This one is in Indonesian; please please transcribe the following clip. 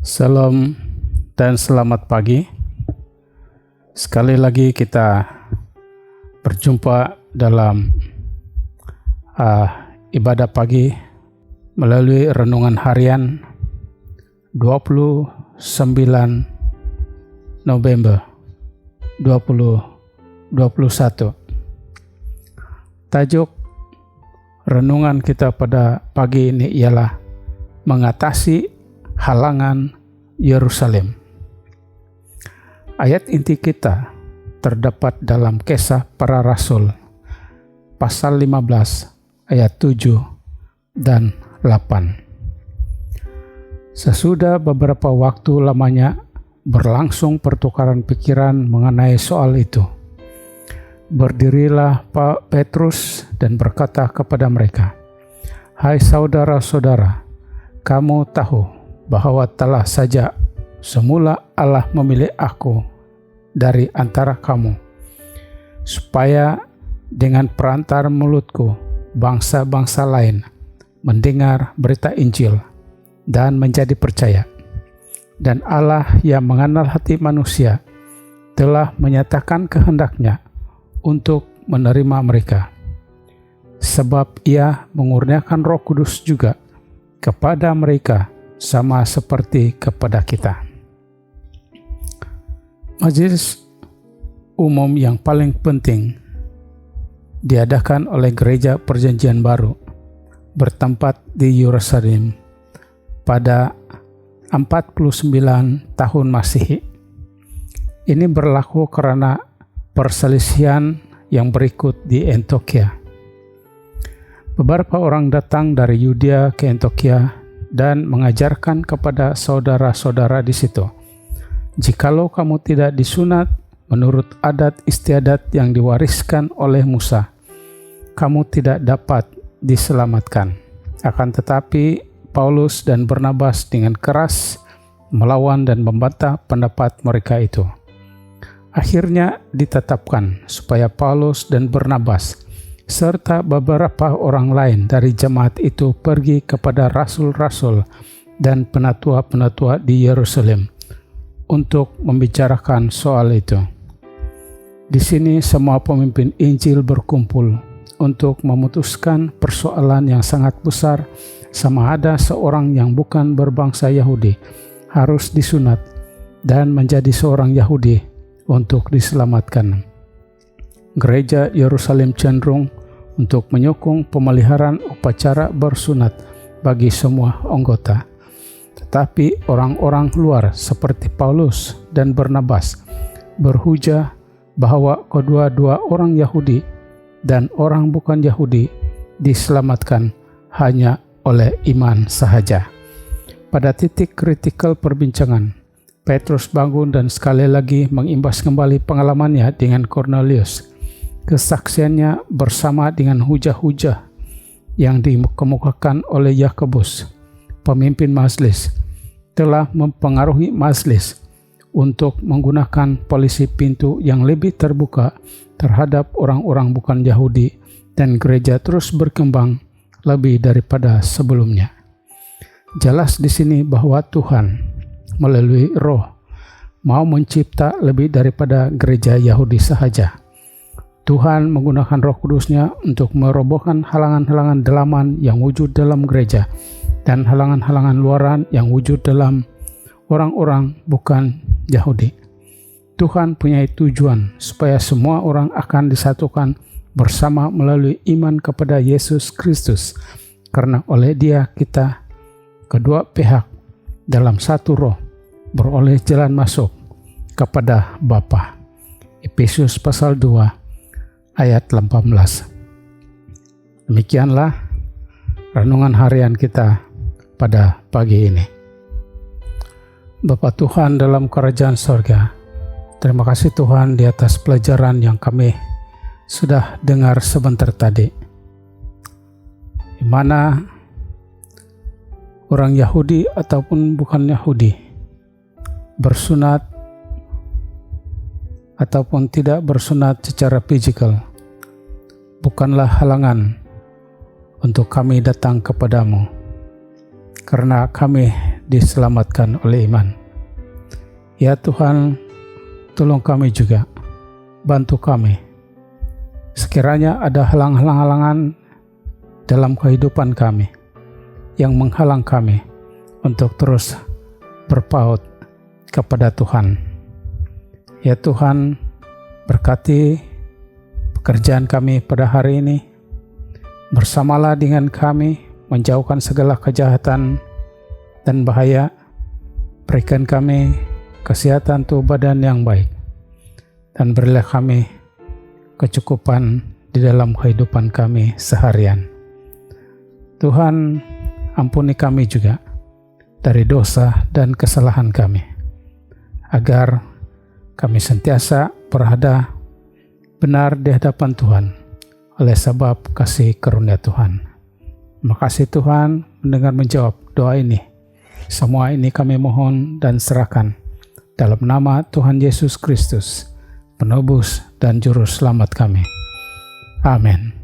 Salam dan selamat pagi. Sekali lagi kita berjumpa dalam ibadah pagi melalui renungan harian 29 November 2021. Tajuk renungan kita pada pagi ini ialah mengatasi halangan Yerusalem. Ayat inti kita terdapat dalam Kisah Para Rasul pasal 15 ayat 7 dan 8. Sesudah beberapa waktu lamanya berlangsung pertukaran pikiran mengenai soal itu, berdirilah Pak Petrus dan berkata kepada mereka, "Hai saudara-saudara, kamu tahu bahwa telah saja semula Allah memilih aku dari antara kamu, supaya dengan perantara mulutku bangsa-bangsa lain mendengar berita Injil dan menjadi percaya. Dan Allah yang mengenal hati manusia telah menyatakan kehendaknya untuk menerima mereka, sebab Ia mengurniakan Roh Kudus juga kepada mereka sama seperti kepada kita." Majelis umum yang paling penting diadakan oleh Gereja Perjanjian Baru bertempat di Yerusalem pada 49 tahun Masehi. Ini berlaku karena perselisihan yang berikut di Antioquia. Beberapa orang datang dari Yudea ke Antioquia dan mengajarkan kepada saudara-saudara di situ, "Jikalau kamu tidak disunat menurut adat istiadat yang diwariskan oleh Musa, kamu tidak dapat diselamatkan." Akan tetapi Paulus dan Barnabas dengan keras melawan dan membantah pendapat mereka itu. Akhirnya ditetapkan supaya Paulus dan Barnabas serta beberapa orang lain dari jemaat itu pergi kepada rasul-rasul dan penatua-penatua di Yerusalem untuk membicarakan soal itu. Di sini semua pemimpin Injil berkumpul untuk memutuskan persoalan yang sangat besar, sama ada seorang yang bukan berbangsa Yahudi harus disunat dan menjadi seorang Yahudi untuk diselamatkan. Gereja Yerusalem cenderung untuk menyokong pemeliharaan upacara bersunat bagi semua anggota. Tetapi orang-orang luar seperti Paulus dan Barnabas berhujah bahwa kedua-dua orang Yahudi dan orang bukan Yahudi diselamatkan hanya oleh iman sahaja. Pada titik kritikal perbincangan, Petrus bangun dan sekali lagi mengimbas kembali pengalamannya dengan Cornelius. Kesaksiannya bersama dengan hujah-hujah yang dikemukakan oleh Yakobus, pemimpin majelis, telah mempengaruhi majelis untuk menggunakan polisi pintu yang lebih terbuka terhadap orang-orang bukan Yahudi, dan gereja terus berkembang lebih daripada sebelumnya. Jelas di sini bahwa Tuhan melalui Roh mau mencipta lebih daripada gereja Yahudi sahaja. Tuhan menggunakan Roh Kudus-Nya untuk merobohkan halangan-halangan dalaman yang wujud dalam gereja dan halangan-halangan luaran yang wujud dalam orang-orang bukan Yahudi. Tuhan punya tujuan supaya semua orang akan disatukan bersama melalui iman kepada Yesus Kristus, karena oleh Dia kita kedua pihak dalam satu roh beroleh jalan masuk kepada Bapa. Efesus pasal 2 ayat 18. Demikianlah renungan harian kita pada pagi ini. Bapa Tuhan dalam kerajaan sorga, terima kasih Tuhan di atas pelajaran yang kami sudah dengar sebentar tadi, di mana orang Yahudi ataupun bukan Yahudi bersunat ataupun tidak bersunat secara fisikal bukanlah halangan untuk kami datang kepadamu, karena kami diselamatkan oleh iman. Ya Tuhan, tolong kami juga, bantu kami. Sekiranya ada halangan-halangan dalam kehidupan kami yang menghalang kami untuk terus berpaut kepada Tuhan. Ya Tuhan, berkati pekerjaan kami pada hari ini. Bersamalah dengan kami, menjauhkan segala kejahatan dan bahaya. Berikan kami kesehatan tubuh badan yang baik, dan berilah kami kecukupan di dalam kehidupan kami seharian. Tuhan, ampuni kami juga dari dosa dan kesalahan kami, agar kami sentiasa berada benar di hadapan Tuhan oleh sebab kasih karunia Tuhan. Terima kasih Tuhan mendengar menjawab doa ini. Semua ini kami mohon dan serahkan dalam nama Tuhan Yesus Kristus, penebus dan juru selamat kami. Amin.